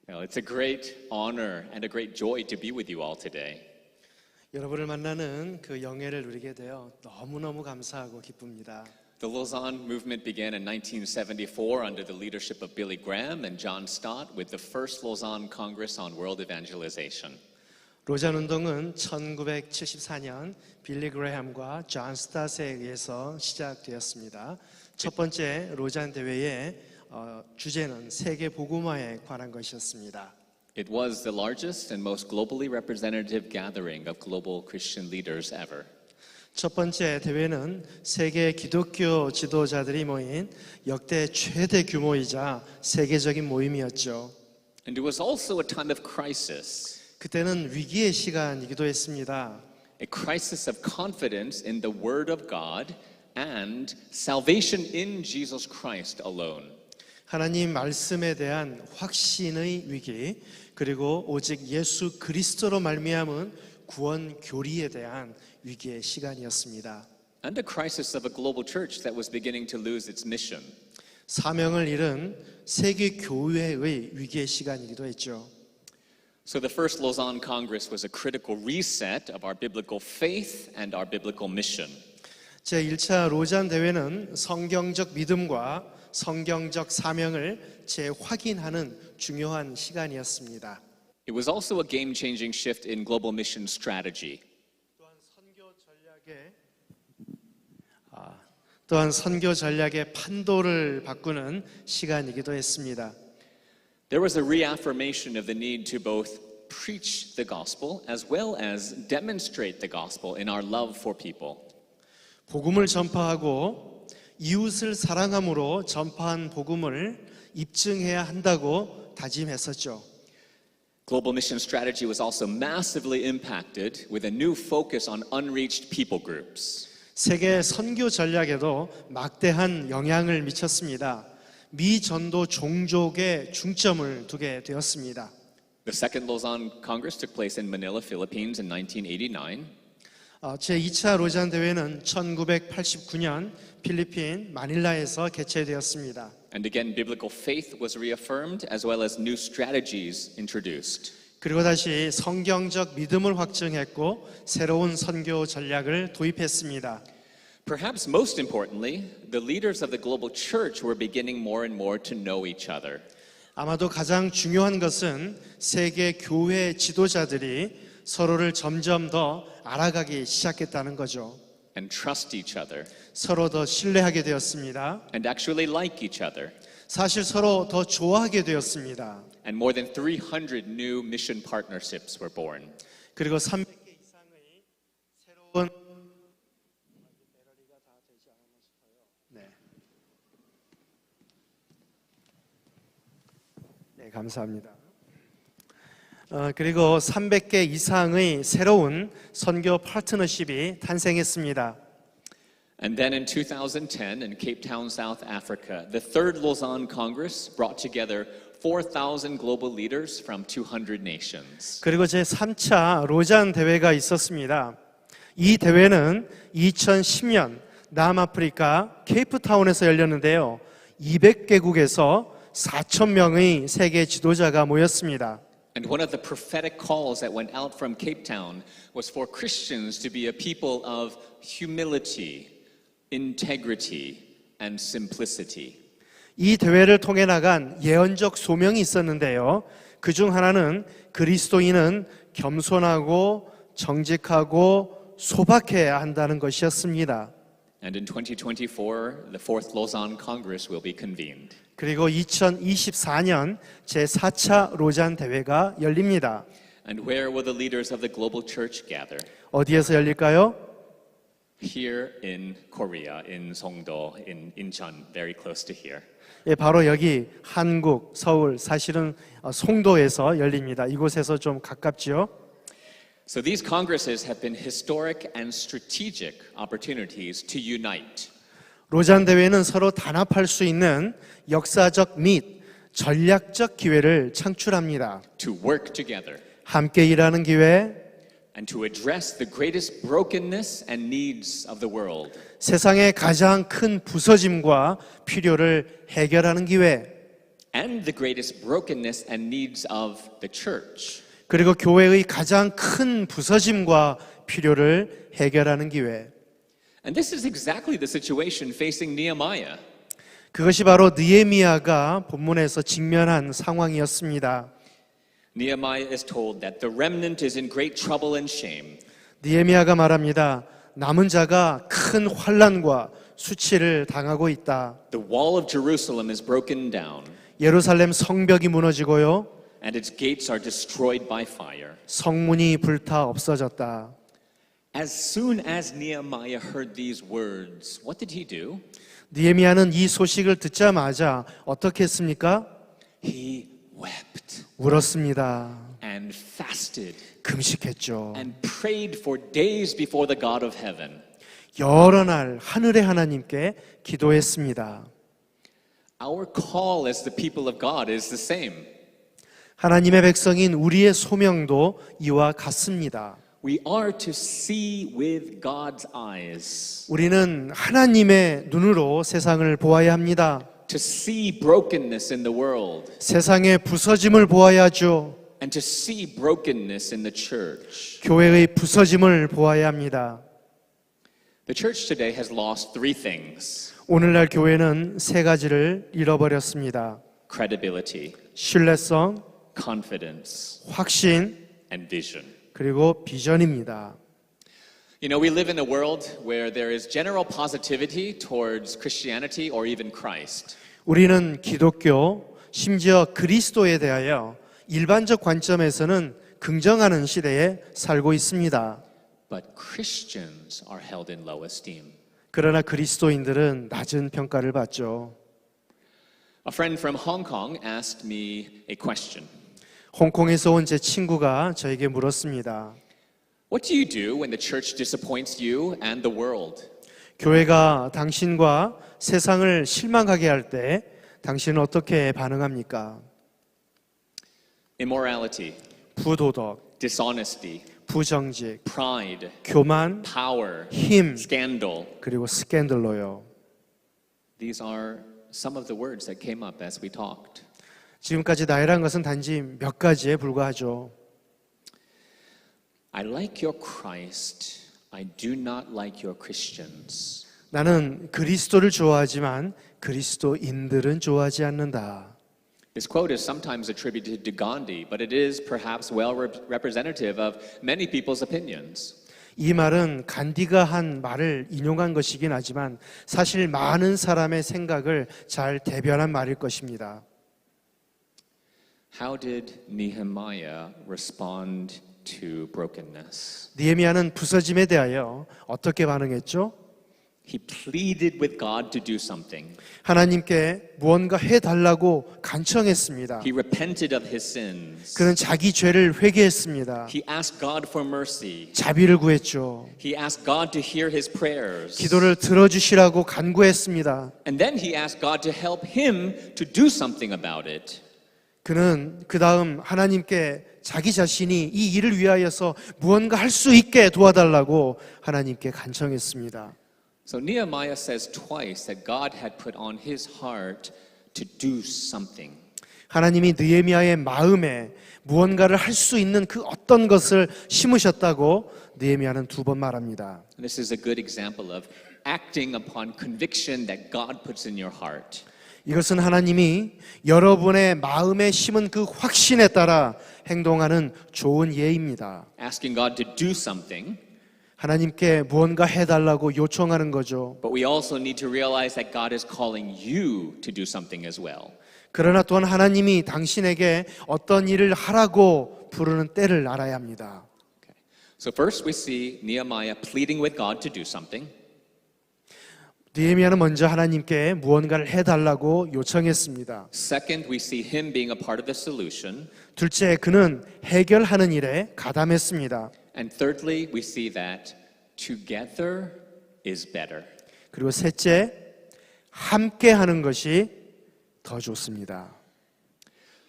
Well, it's a great honor and a great joy to be with you all today. 여러분을 만나는 그 영예를 누리게 되어 너무너무 감사하고 기쁩니다. The Lausanne movement began in 1974 under the leadership of Billy Graham and John Stott with the first Lausanne Congress on World Evangelization. 로잔 운동은 1974년 빌리 그레함과 존 스탓에 의해서 시작되었습니다. 첫 번째 로잔 대회의 주제는 세계 복음화에 관한 것이었습니다. It was the largest and most globally representative gathering of global Christian leaders ever. 첫 번째 대회는 세계 기독교 지도자들이 모인 역대 최대 규모이자 세계적인 모임이었죠. And it was also a time of crisis. 그때는 위기의 시간이기도 했습니다. A crisis of confidence in the Word of God and salvation in Jesus Christ alone. 하나님 말씀에 대한 확신의 위기, 그리고 오직 예수 그리스도로 말미암은 구원 교리에 대한 위기의 시간이었습니다. And a crisis of a global church that was beginning to lose its mission. 사명을 잃은 세계 교회의 위기의 시간이기도 했죠. So the first Lausanne Congress was a critical reset of our biblical faith and our biblical mission. 제1차 로잔 대회는 성경적 믿음과 성경적 사명을 재확인하는 중요한 시간이었습니다. It was also a game-changing shift in global mission strategy. 또한 선교 전략의 판도를 바꾸는 시간이기도 했습니다. There was a reaffirmation of the need to both preach the gospel as well as demonstrate the gospel in our love for people. 복음을 전파하고 이웃을 사랑함으로 전파한 복음을 입증해야 한다고 다짐했었죠. Global mission strategy was also massively impacted with a new focus on unreached people groups. 세계 선교 전략에도 막대한 영향을 미쳤습니다. 미전도 종족에 중점을 두게 되었습니다. The second Lausanne Congress took place in Manila, Philippines in 1989. 제2차 로잔 대회는 1989년 필리핀 마닐라에서 개최되었습니다. And again, biblical faith was reaffirmed as well as new strategies introduced. 그리고 다시 성경적 믿음을 확증했고 새로운 선교 전략을 도입했습니다. Perhaps most importantly, the leaders of the global church were beginning more and more to know each other. 아마도 가장 중요한 것은 세계 교회 지도자들이 서로를 점점 더 알아가기 시작했다는 거죠. And trust each other. 서로 더 신뢰하게 되었습니다. And actually like each other. 사실 서로 더 좋아하게 되었습니다. And more than 300 new mission partnerships were born. 그리고 300개 이상의 새로운 네, 감사합니다. 그리고 300개 이상의 새로운 선교 파트너십이 탄생했습니다. And then in 2010 in Cape Town, South Africa, the third Lausanne Congress brought together 4,000 global leaders from 200 nations. 그리고 제3차 로잔 대회가 있었습니다. 이 대회는 2010년 남아프리카 케이프타운에서 열렸는데요. 200개국에서 4,000명의 세계 지도자가 모였습니다. And one of the prophetic calls that went out from Cape Town was for Christians to be a people of humility, integrity, and simplicity. 이 대회를 통해 나간 예언적 소명이 있었는데요. 그중 하나는 그리스도인은 겸손하고 정직하고 소박해야 한다는 것이었습니다. And in 2024, the fourth Lausanne Congress will be convened. 그리고 2024년 제4차 로잔 대회가 열립니다. And where will the leaders of the global church gather? 어디에서 열릴까요? Here in Korea, in Songdo, in Incheon, very close to here. 예, 바로 여기 한국 서울 사실은 송도에서 열립니다. 이곳에서 좀 가깝지요. So these congresses have been historic and strategic opportunities to unite. 로잔 대회는 서로 단합할 수 있는 역사적 및 전략적 기회를 창출합니다. To work together. 함께 일하는 기회, And to address the greatest brokenness and needs of the world. 세상의 가장 큰 부서짐과 필요를 해결하는 기회, and the greatest brokenness and needs of the church. 그리고 교회의 가장 큰 부서짐과 필요를 해결하는 기회. And this is exactly the situation facing Nehemiah. 그것이 바로 느헤미야가 본문에서 직면한 상황이었습니다. Nehemiah is told that the remnant is in great trouble and shame. 느헤미야가 말합니다. 남은 자가 큰 환난과 수치를 당하고 있다. The wall of Jerusalem is broken down, 예루살렘 성벽이 무너지고요. and its gates are destroyed by fire. 성문이 불타 없어졌다. As soon as Nehemiah heard these words, what did he do? 느헤미야는 이 소식을 듣자마자 어떻게 했습니까? He wept 울었습니다. and fasted 금식했죠. and prayed for days before the God of heaven. 여러 날 하늘의 하나님께 기도했습니다. Our call as the people of God is the same. 하나님의 백성인 우리의 소명도 이와 같습니다. We are to see with God's eyes, 우리는 하나님의 눈으로 세상을 보아야 합니다. to see brokenness in the world, 세상의 부서짐을 보아야 하죠. and to see brokenness in the church. 교회의 부서짐을 보아야 합니다. The church today has lost three things: 오늘날 교회는 세 가지를 잃어버렸습니다. credibility, 신뢰성, confidence, 확신, and vision. 그리고 비전입니다. You know, we live in a world where there is general positivity towards Christianity or even Christ. 우리는 기독교, 심지어 그리스도에 대하여 일반적 관점에서는 긍정하는 시대에 살고 있습니다. But Christians are held in low esteem. 그러나 그리스도인들은 낮은 평가를 받죠. A friend from Hong Kong asked me a question. 홍콩에서 온 제 친구가 저에게 물었습니다. What do you do when the church disappoints you and the world? 교회가 당신과 세상을 실망하게 할 때 당신은 어떻게 반응합니까? Immorality, 부도덕, dishonesty, 부정직, pride, 교만, power, 힘, scandal. 그리고 스캔들로요. These are some of the words that came up as we talked. 지금까지 나이란 것은 단지 몇 가지에 불과하죠. I like your Christ. I do not like your Christians. 나는 그리스도를 좋아하지만 그리스도인들은 좋아하지 않는다. This quote is sometimes attributed to Gandhi, but it is perhaps well representative of many people's opinions. 이 말은 간디가 한 말을 인용한 것이긴 하지만 사실 많은 사람의 생각을 잘 대변한 말일 것입니다. How did Nehemiah respond to brokenness? 느헤미야는 부서짐에 대하여 어떻게 반응했죠? He pleaded with God to do something. 하나님께 무언가 해달라고 간청했습니다. He repented of his sins. 그는 자기 죄를 회개했습니다. He asked God for mercy. 자비를 구했죠. He asked God to hear his prayers. 기도를 들어주시라고 간구했습니다. And then he asked God to help him to do something about it. 그는 그 다음 하나님께 자기 자신이 이 일을 위하여서 무언가 할 수 있게 도와달라고 하나님께 간청했습니다. So Nehemiah says twice that God had put on his heart to do something. 하나님이 느헤미야의 마음에 무언가를 할 수 있는 그 어떤 것을 심으셨다고 느헤미야는 두 번 말합니다. This is a good example of acting upon conviction that God puts in your heart. 이것은 하나님이 여러분의 마음에 심은 그 확신에 따라 행동하는 좋은 예입니다. Asking God to do something, 하나님께 무언가 해달라고 요청하는 거죠. but we also need to realize that God is calling you to do something as well. 그러나 또한 하나님이 당신에게 어떤 일을 하라고 부르는 때를 알아야 합니다. Okay. So first we see Nehemiah pleading with God to do something. 느헤미야는 먼저 하나님께 무언가를 해달라고 요청했습니다. Second, we see him being a part of the solution. 둘째, 그는 해결하는 일에 가담했습니다. And thirdly, we see that together is better. 그리고 셋째, 함께 하는 것이 더 좋습니다.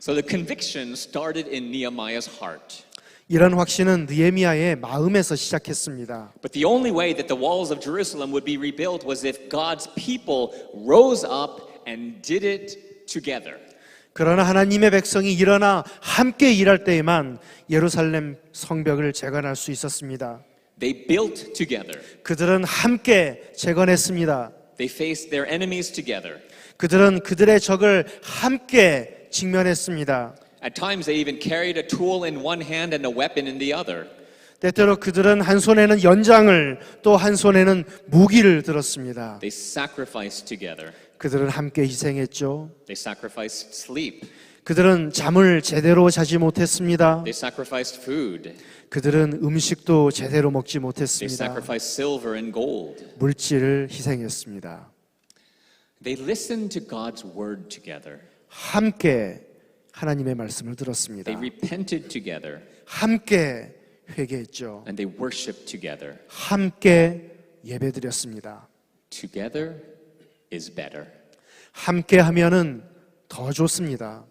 So the conviction started in Nehemiah's heart. 이런 확신은 느헤미야의 마음에서 시작했습니다. But the only way that the walls of Jerusalem would be rebuilt was if God's people rose up and did it together. 그러나 하나님의 백성이 일어나 함께 일할 때에만 예루살렘 성벽을 재건할 수 있었습니다. They built together. 그들은 함께 재건했습니다. They faced their enemies together. 그들은 그들의 적을 함께 직면했습니다. At times, they even carried a tool in one hand and a weapon in the other. 때때로 그들은 한 손에는 연장을 또 한 손에는 무기를 들었습니다. They sacrificed together. 그들은 함께 희생했죠. They sacrificed sleep. 그들은 잠을 제대로 자지 못했습니다. They sacrificed food. 그들은 음식도 제대로 먹지 They 못했습니다. sacrificed silver and gold. 물질을 희생했습니다. They listened to God's word together. 함께 하나님의 말씀을 들었습니다. They repented together. 함께 회개했죠. And they worshiped together. 함께 예배드렸습니다. Together is better. 함께 하면은 더 좋습니다.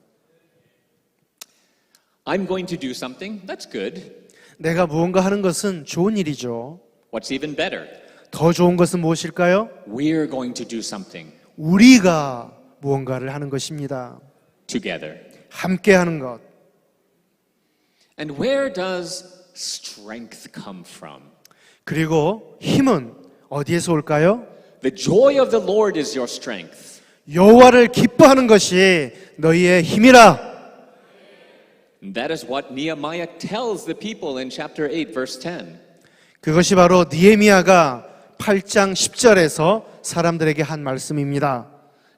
I'm going to do something. That's good. 내가 무언가 하는 것은 좋은 일이죠. What's even better? 더 좋은 것은 무엇일까요? We're going to do something 우리가 무언가를 하는 것입니다. together. 함께 하는 것. And where does strength come from? 그리고 힘은 어디에서 올까요? The joy of the Lord is your strength. 여호와를 기뻐하는 것이 너희의 힘이라. And that is what Nehemiah tells the people in chapter 8, verse 10. 그것이 바로 느헤미야가 8장 10절에서 사람들에게 한 말씀입니다.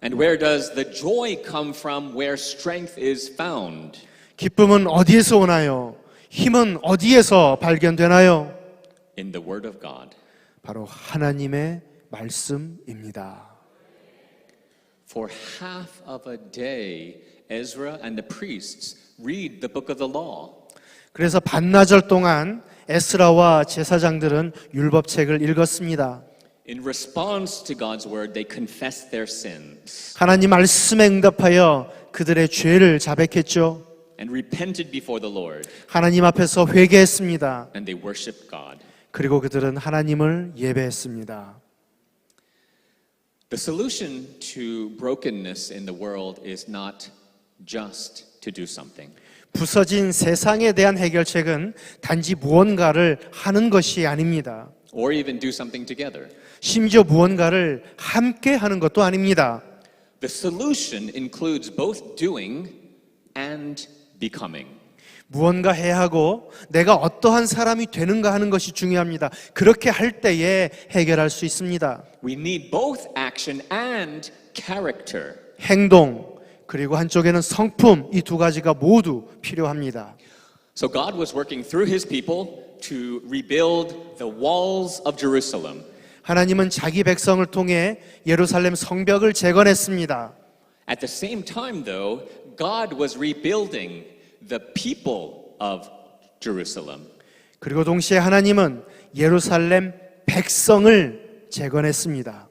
And where does the joy come from where strength is found? 기쁨은 어디에서 오나요? 힘은 어디에서 발견되나요? In the Word of God. 바로 하나님의 말씀입니다. For half of a day, Ezra and the priests read the book of the law. 그래서 반나절 동안 에스라와 제사장들은 율법책을 읽었습니다. In response to God's word, they confessed their sins 하나님 말씀에 응답하여 그들의 죄를 자백했죠. and repented before the Lord, 하나님 앞에서 회개했습니다. and they worshiped God. 그리고 그들은 하나님을 예배했습니다. The solution to brokenness in the world is not just to do something. 부서진 세상에 대한 해결책은 단지 무언가를 하는 것이 아닙니다. Or even do something together. 심지어 무언가를 함께 하는 것도 아닙니다. The solution includes both doing and becoming. 무언가 해야 하고 내가 어떠한 사람이 되는가 하는 것이 중요합니다. 그렇게 할 때에 해결할 수 있습니다. We need both action and character. 행동 그리고 한쪽에는 성품 이 두 가지가 모두 필요합니다. So God was working through his people to rebuild the walls of Jerusalem. 하나님은 자기 백성을 통해 예루살렘 성벽을 재건했습니다. At the same time, though, God was rebuilding the people of Jerusalem. 그리고 동시에 하나님은 예루살렘 백성을 재건했습니다.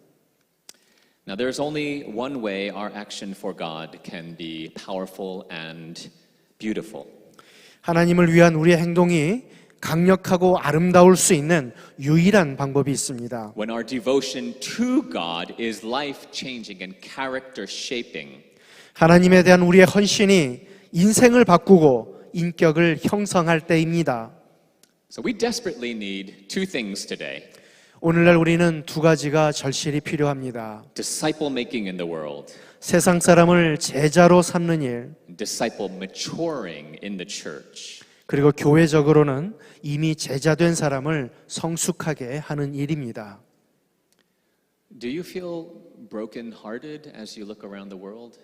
Now, there's only one way our action for God can be powerful and beautiful. 하나님을 위한 우리의 행동이 강력하고 아름다울 수 있는 유일한 방법이 있습니다. When our devotion to God is life-changing and character-shaping. 하나님에 대한 우리의 헌신이 인생을 바꾸고 인격을 형성할 때입니다. So we desperately need two things today. 오늘날 우리는 두 가지가 절실히 필요합니다. Disciple making in the world. 세상 사람을 제자로 삼는 일, Disciple maturing in the church. 그리고 교회적으로는 이미 제자된 사람을 성숙하게 하는 일입니다. Do you feel broken-hearted as you look around the world?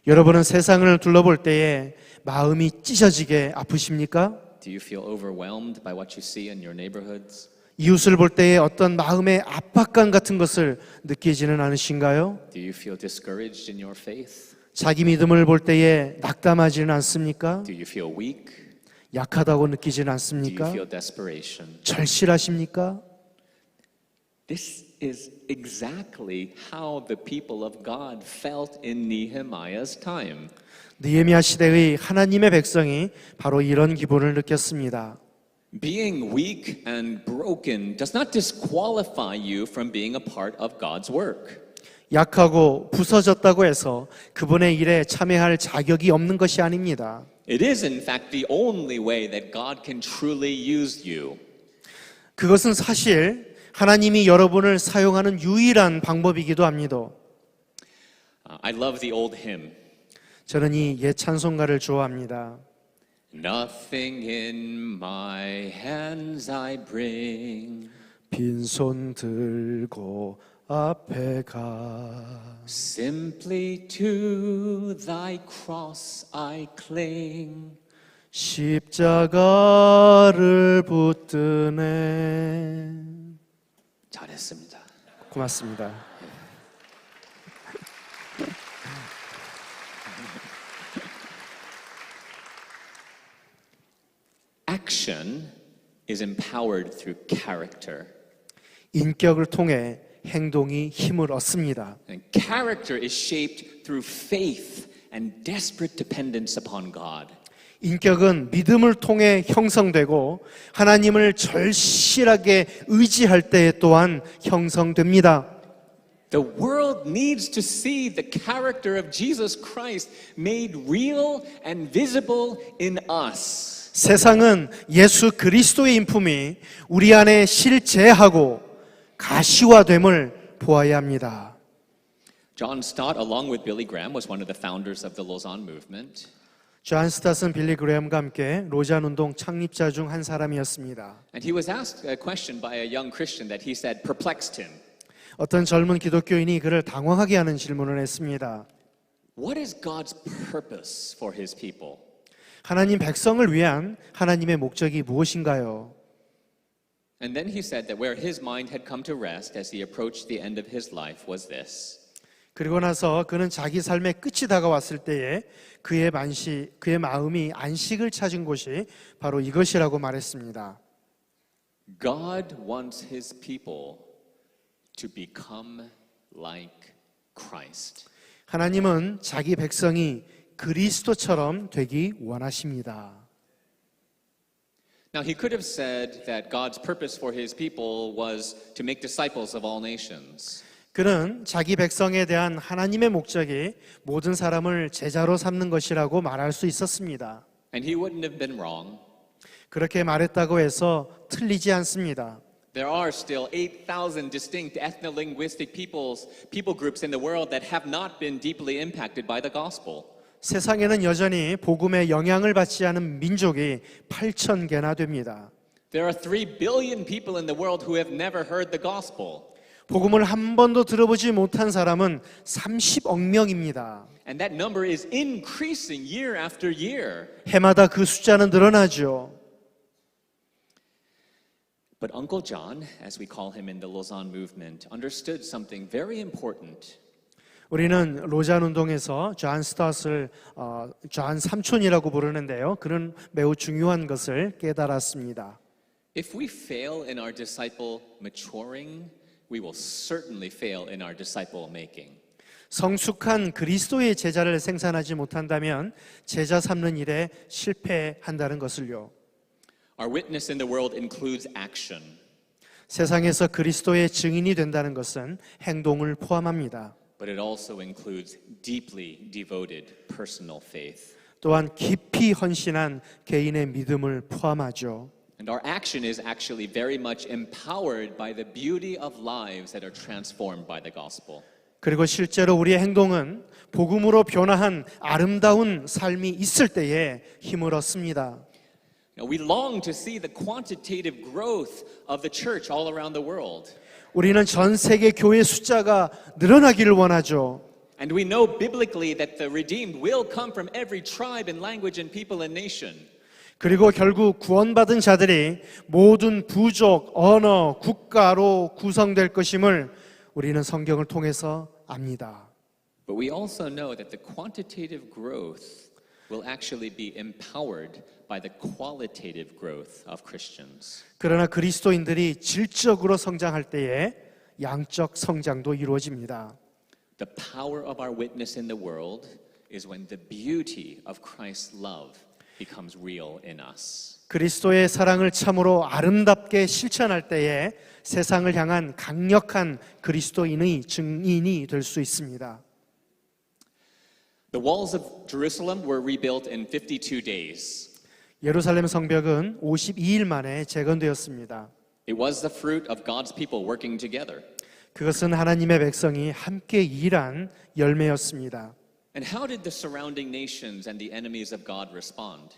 여러분은 세상을 둘러볼 때에 마음이 찢어지게 아프십니까? Do you feel overwhelmed by what you see in your neighborhoods? 이웃을 볼 때에 어떤 마음의 압박감 같은 것을 느끼지는 않으신가요? Do you feel discouraged in your faith? 자기 믿음을 볼 때에 낙담하지는 않습니까? Do you feel weak? 약하다고 느끼지는 Do you 않습니까? feel desperation? 절실하십니까? This is exactly how the people of God felt in Nehemiah's time. 느헤미야 시대의 하나님의 백성이 바로 이런 기분을 느꼈습니다. Being weak and broken does not disqualify you from being a part of God's work. 약하고 부서졌다고 해서 그분의 일에 참여할 자격이 없는 것이 아닙니다. It is, in fact, the only way that God can truly use you. 그것은 사실 하나님이 여러분을 사용하는 유일한 방법이기도 합니다. I love the old hymn. 저는 이 옛 찬송가를 좋아합니다. Nothing in my hands I bring, 빈손 들고 앞에 가 simply to thy cross I cling. 십자가를 붙드네. 잘했습니다. 고맙습니다. Action is empowered through character. 인격을 통해 행동이 힘을 얻습니다. And character is shaped through faith and desperate dependence upon God. 인격은 믿음을 통해 형성되고 하나님을 절실하게 의지할 때에 또한 형성됩니다. The world needs to see the character of Jesus Christ made real and visible in us. 세상은 예수 그리스도의 인품이 우리 안에 실제하고 가시화됨을 보아야 합니다. John Stott, along with Billy Graham, was one of the founders of the Lausanne movement. 존 스탓은 빌리 그레엄과 함께 로잔 운동 창립자 중 한 사람이었습니다. And he was asked a question by a young Christian that he said perplexed him. 어떤 젊은 기독교인이 그를 당황하게 하는 질문을 했습니다. What is God's purpose for his people? 하나님 백성을 위한 하나님의 목적이 무엇인가요? And then he said that where his mind had come to rest as he approached the end of his life was this. 그리고 나서 그는 자기 삶의 끝이 다가왔을 때에 그의 마음이 안식을 찾은 곳이 바로 이것이라고 말했습니다. God wants his people to become like Christ. 하나님은 자기 백성이 그리스도처럼 되기 원하십니다. Now he could have said that God's purpose for his people was to make disciples of all nations. 그는 자기 백성에 대한 하나님의 목적이 모든 사람을 제자로 삼는 것이라고 말할 수 있었습니다. And he wouldn't have been wrong. 그렇게 말했다고 해서 틀리지 않습니다. There are still 8,000 distinct ethno-linguistic people groups in the world that have not been deeply impacted by the gospel. 세상에는 여전히 복음의 영향을 받지 않은 민족이 8,000개나 됩니다. There are 3 billion people in the world who have never heard the gospel. 복음을 한 번도 들어보지 못한 사람은 30억 명입니다. And that number is increasing year after year. 해마다 그 숫자는 늘어나죠. But Uncle John, as we call him in the Lausanne movement, understood something very important. 우리는 로잔 운동에서 존 스탓을 존 삼촌이라고 부르는데요. 그는 매우 중요한 것을 깨달았습니다. If we fail in our disciple maturing, we will certainly fail in our disciple making. 성숙한 그리스도의 제자를 생산하지 못한다면 제자 삼는 일에 실패한다는 것을요. Our witness in the world includes action. 세상에서 그리스도의 증인이 된다는 것은 행동을 포함합니다. But it also includes deeply devoted personal faith. 또한 깊이 헌신한 개인의 믿음을 포함하죠. And our action is actually very much empowered by the beauty of lives that are transformed by the gospel. 그리고 실제로 우리의 행동은 복음으로 변화한 아름다운 삶이 있을 때에 힘을 얻습니다. We long to see the quantitative growth of the church all around the world. 우리는 전 세계 교회 숫자가 늘어나기를 원하죠. And we know biblically that the redeemed will come from every tribe and language and people and nation. 그리고 결국 구원받은 자들이 모든 부족, 언어, 국가로 구성될 것임을 우리는 성경을 통해서 압니다. But we also know that the quantitative growth will actually be empowered by the qualitative growth of Christians. 그러나 그리스도인들이 질적으로 성장할 때에 양적 성장도 이루어집니다. The power of our witness in the world is when the beauty of Christ's love becomes real in us. 그리스도의 사랑을 참으로 아름답게 실천할 때에 세상을 향한 강력한 그리스도인의 증인이 될 수 있습니다. The walls of Jerusalem were rebuilt in 52 days. 예루살렘 성벽은 52일 만에 재건되었습니다. It was the fruit of God's people working together. 그것은 하나님의 백성이 함께 일한 열매였습니다. And how did the surrounding nations and the enemies of God respond?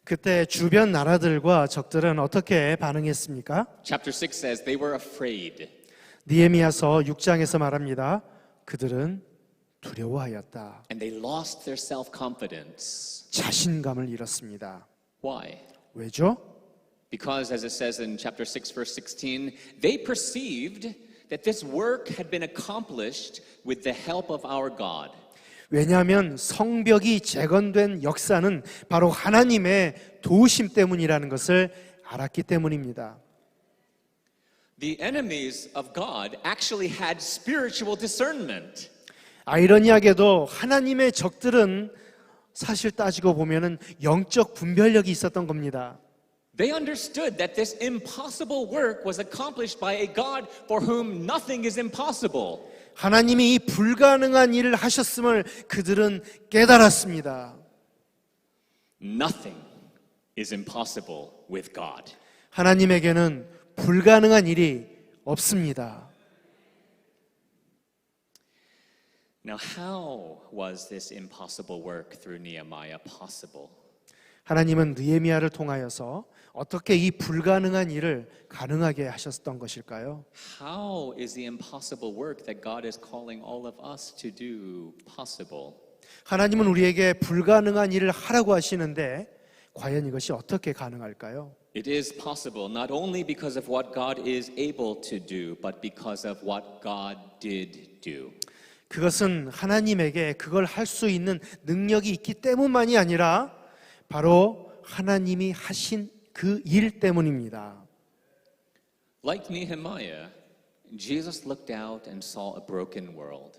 그때 주변 나라들과 적들은 어떻게 반응했습니까? Chapter 6 says they were afraid. 느헤미야서 6장에서 말합니다. 그들은 두려워하였다. And they lost their self-confidence. 자신감을 잃었습니다. Why? 왜죠? Because as it says in chapter 6 verse 16, they perceived that this work had been accomplished with the help of our God. 왜냐하면 성벽이 재건된 역사는 바로 하나님의 도우심 때문이라는 것을 알았기 때문입니다. The enemies of God actually had spiritual discernment. 아이러니하게도 하나님의 적들은 사실 따지고 보면은 영적 분별력이 있었던 겁니다. They understood that this impossible work was accomplished by a God for whom nothing is impossible. 하나님이 이 불가능한 일을 하셨음을 그들은 깨달았습니다. Nothing is impossible with God. 하나님에게는 불가능한 일이 없습니다. Now, how was this impossible work through Nehemiah possible? 하나님은 느헤미야를 통하여서 어떻게 이 불가능한 일을 가능하게 하셨던 것일까요? How is the impossible work that God is calling all of us to do possible? 하나님은 우리에게 불가능한 일을 하라고 하시는데 과연 이것이 어떻게 가능할까요? It is possible not only because of what God is able to do, but because of what God did do. 그것은 하나님에게 그걸 할 수 있는 능력이 있기 때문만이 아니라 바로 하나님이 하신 그 일 때문입니다. Like Nehemiah, Jesus looked out and saw a broken world.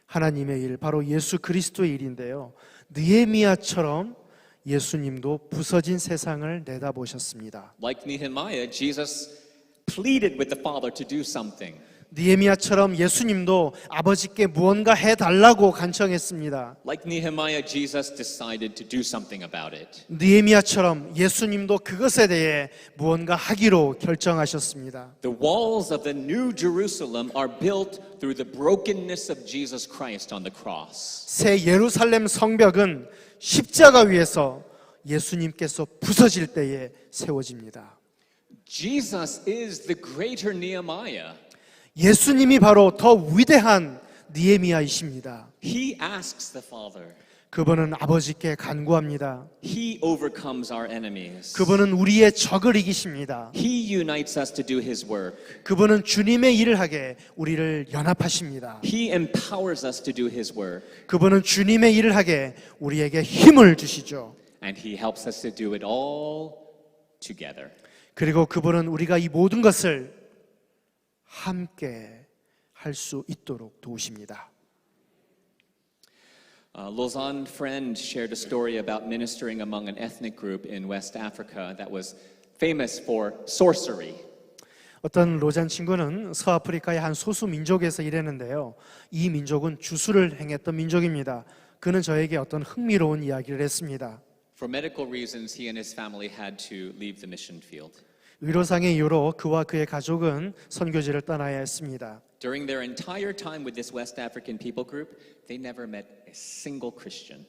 하나님의 일, 바로 예수 그리스도의 일인데요. 느헤미야처럼 예수님도 부서진 세상을 내다보셨습니다. Like Nehemiah, Jesus pleaded with the Father to do something. 느헤미야처럼 예수님도 아버지께 무언가 해달라고 간청했습니다. Like Nehemiah, Jesus decided to do something about it. 느헤미야처럼 예수님도 그것에 대해 무언가 하기로 결정하셨습니다. The walls of the New Jerusalem are built through the brokenness of Jesus Christ on the cross. 새 예루살렘 성벽은 십자가 위에서 예수님께서 부서질 때에 세워집니다. Jesus is the greater Nehemiah. 예수님이 바로 더 위대한 느헤미야이십니다. He asks the Father. 그분은 아버지께 간구합니다. He overcomes our enemies. 그분은 우리의 적을 이기십니다. He unites us to do His work. 그분은 주님의 일을 하게 우리를 연합하십니다. He empowers us to do His work. 그분은 주님의 일을 하게 우리에게 힘을 주시죠. And He helps us to do it all together. 그리고 그분은 우리가 이 모든 것을 함께 할 수 있도록 도우십니다. Lausanne friend shared a story about ministering among an ethnic group in West Africa that was famous for sorcery. 어떤 로잔 친구는 서아프리카의 한 소수 민족에서 일했는데요. 이 민족은 주술을 행했던 민족입니다. 그는 저에게 어떤 흥미로운 이야기를 했습니다. For medical reasons, he and his family had to leave the mission field. 의료상의 이유로 그와 그의 가족은 선교지를 떠나야 했습니다. During their entire time with this West African people group, they never met a single Christian.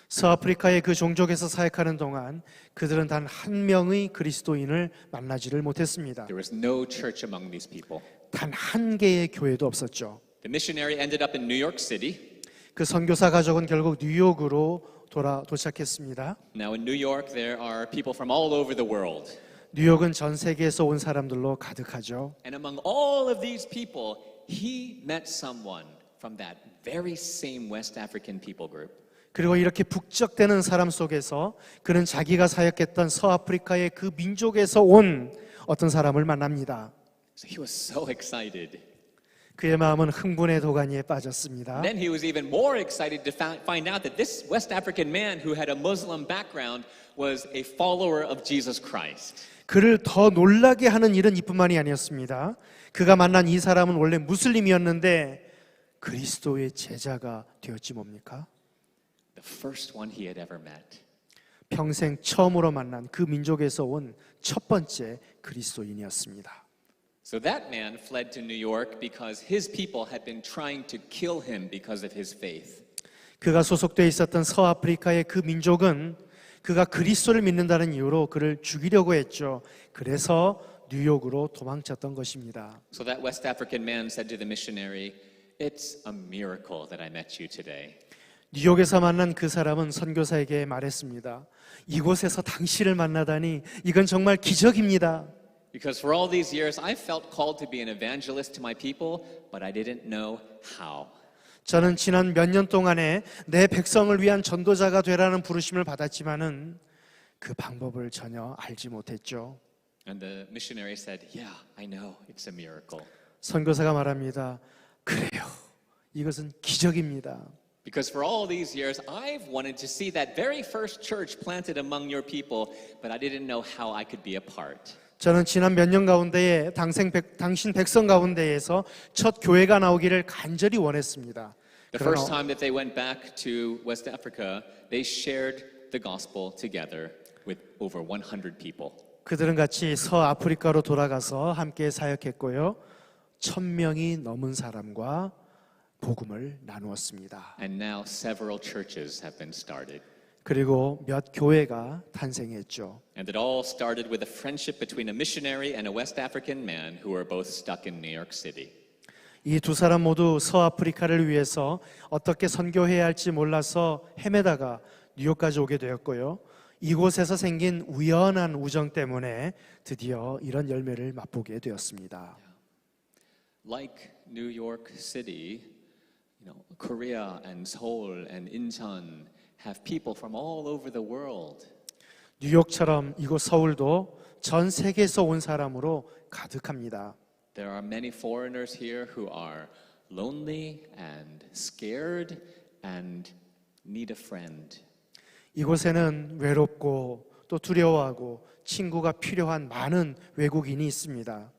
서아프리카의 그 종족에서 사역하는 동안 그들은 단 한 명의 그리스도인을 만나지를 못했습니다. There was no church among these people. 단 한 개의 교회도 없었죠. The missionary ended up in New York City. 그 선교사 가족은 결국 뉴욕으로 도착했습니다. Now in New York, there are people from all over the world. 뉴욕은 전 세계에서 온 사람들로 가득하죠. And among all of these people, he met someone from that very same West African people group. 그리고 이렇게 북적대는 사람 속에서 그는 자기가 사역했던 서아프리카의 그 민족에서 온 어떤 사람을 만납니다. So he was so excited. 그의 마음은 흥분의 도가니에 빠졌습니다. Then he was even more excited to find out that this West African man who had a Muslim background was a follower of Jesus Christ. 그를 더 놀라게 하는 일은 이뿐만이 아니었습니다. 그가 만난 이 사람은 원래 무슬림이었는데 그리스도의 제자가 되었지 뭡니까? The first one he had ever met. 평생 처음으로 만난 그 민족에서 온 첫 번째 그리스도인이었습니다. So that man fled to New York because his people had been trying to kill him because of his faith. 그가 소속되어 있었던 서아프리카의 그 민족은 그가 그리스도를 믿는다는 이유로 그를 죽이려고 했죠. 그래서 뉴욕으로 도망쳤던 것입니다. So that West African man said to the missionary, "It's a miracle that I met you today." 뉴욕에서 만난 그 사람은 선교사에게 말했습니다. 이곳에서 당신을 만나다니 이건 정말 기적입니다. Because for all these years I felt called to be an evangelist to my people, but I didn't know how. 저는 지난 몇 년 동안에 내 백성을 위한 전도자가 되라는 부르심을 받았지만은 그 방법을 전혀 알지 못했죠. And the missionary said, "Yeah, I know. It's a miracle." 선교사가 말합니다. 그래요. 이것은 기적입니다. Because for all these years, I've wanted to see that very first church planted among your people, but I didn't know how I could be a part. 저는 지난 몇 년 가운데에 당신 백성 가운데에서 첫 교회가 나오기를 간절히 원했습니다. The first time that they went back to West Africa, they shared the gospel together with over 100 people. 그들은 같이 서아프리카로 돌아가서 함께 사역했고요. 1000명이 넘은 사람과 복음을 나누었습니다. And now several churches have been started. 그리고 몇 교회가 탄생했죠. And it all started with a friendship between a missionary and a West African man who were both stuck in New York City. 이 두 사람 모두 서아프리카를 위해서 어떻게 선교해야 할지 몰라서 헤매다가 뉴욕까지 오게 되었고요. 이곳에서 생긴 우연한 우정 때문에 드디어 이런 열매를 맛보게 되었습니다. Like New York City, Korea and Seoul and Incheon have people from all over the world. 뉴욕처럼 이곳 서울도 전 세계에서 온 사람으로 가득합니다. There are many foreigners here who are lonely and scared and need a friend. 이곳에는 외롭고 또 두려워하고 친구가 필요한 많은 외국인이 있습니다.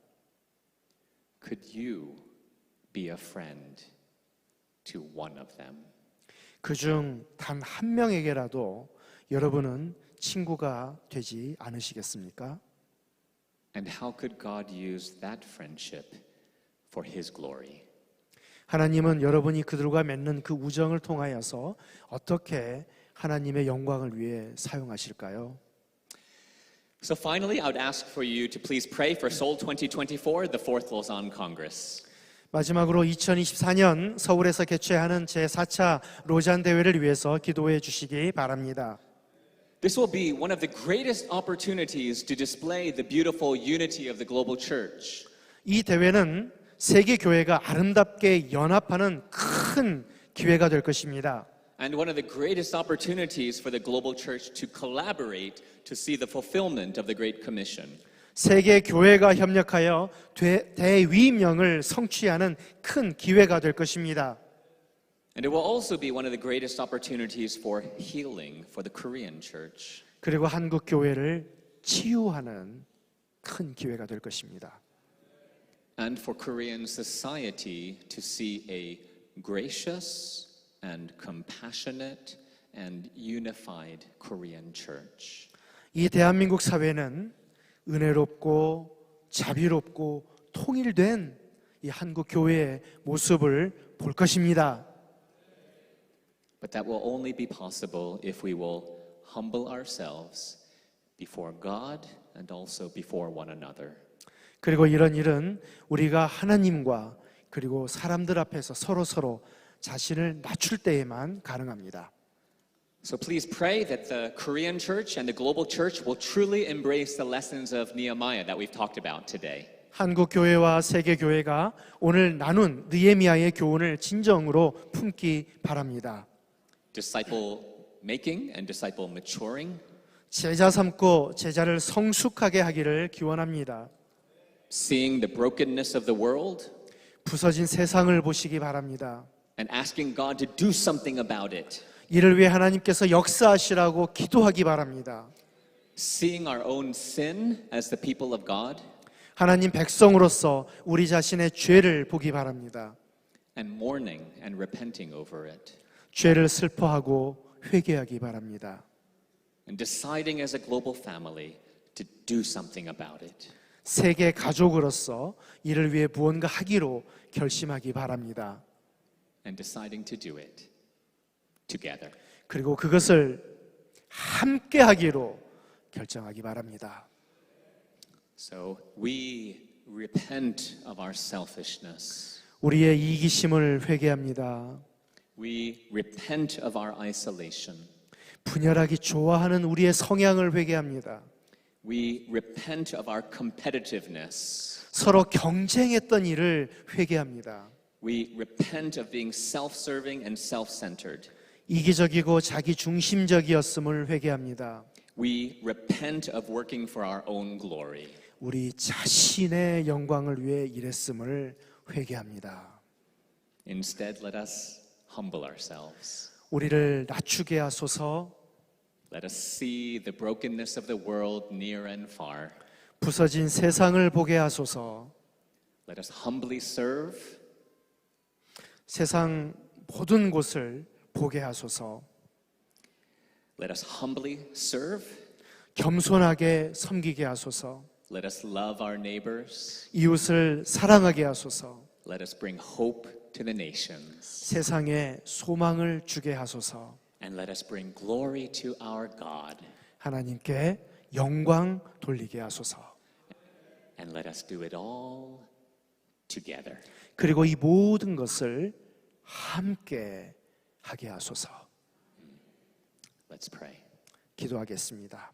Could you be a friend to one of them? 그중 단 한 명에게라도 여러분은 친구가 되지 않으시겠습니까? And how could God use that friendship for His glory? 하나님은 여러분이 그들과 맺는 그 우정을 통하여서 어떻게 하나님의 영광을 위해 사용하실까요? So finally, I would ask for you to please pray for Seoul 2024, the fourth Lausanne Congress. 마지막으로 2024년 서울에서 개최하는 제4차 로잔 대회를 위해서 기도해 주시기 바랍니다. This will be one of the greatest opportunities to display the beautiful unity of the global church. 이 대회는 세계 교회가 아름답게 연합하는 큰 기회가 될 것입니다. And one of the greatest opportunities for the global church to collaborate to see the fulfillment of the Great Commission. 세계 교회가 협력하여 대위임령을 성취하는 큰 기회가 될 것입니다. And it will also be one of the greatest opportunities for healing for the Korean church. 그리고 한국 교회를 치유하는 큰 기회가 될 것입니다. And for Korean society to see a gracious and compassionate and unified Korean church. 이 대한민국 사회는 은혜롭고 자비롭고 통일된 이 한국 교회의 모습을 볼 것입니다. But that will only be possible if we will humble ourselves before God and also before one another. 그리고 이런 일은 우리가 하나님과 그리고 사람들 앞에서 서로 자신을 낮출 때에만 가능합니다. So please pray that the Korean church and the global church will truly embrace the lessons of Nehemiah that we've talked about today. 한국 교회와 세계 교회가 오늘 나눈 느헤미야의 교훈을 진정으로 품기 바랍니다. Disciple making and disciple maturing. 제자 삼고 제자를 성숙하게 하기를 기원합니다. Seeing the brokenness of the world. 부서진 세상을 보시기 바랍니다. and asking God to do something about it. 이를 위해 하나님께서 역사하시라고 기도하기 바랍니다. Seeing our own sin as the people of God 하나님 백성으로서 우리 자신의 죄를 보기 바랍니다. and mourning and repenting over it. 죄를 슬퍼하고 회개하기 바랍니다. And deciding as a global family to do something about it. 세계 가족으로서 이를 위해 무언가 하기로 결심하기 바랍니다. And deciding to do it together. 그리고 그것을 함께 하기로 결정하기 바랍니다. So we repent of our selfishness. 우리의 이기심을 회개합니다. We repent of our isolation. 분열하기 좋아하는 우리의 성향을 회개합니다. We repent of our competitiveness. 서로 경쟁했던 일을 회개합니다. We repent of being self-serving and self-centered. 이기적이고 자기 중심적이었음을 회개합니다. We repent of working for our own glory. 우리 자신의 영광을 위해 일했음을 회개합니다. Instead, let us humble ourselves. 우리를 낮추게 하소서. Let us see the brokenness of the world near and far. 부서진 세상을 보게 하소서. Let us humbly serve. 세상 모든 곳을 보게 하소서. Let us humbly serve. 겸손하게 섬기게 하소서. Let us love our neighbors. 이웃을 사랑하게 하소서. Let us bring hope to the nations. 세상에 소망을 주게 하소서. And let us bring glory to our God. 하나님께 영광 돌리게 하소서. And let us do it all together. 그리고 이 모든 것을 함께 하게 하소서. Let's pray. 기도하겠습니다.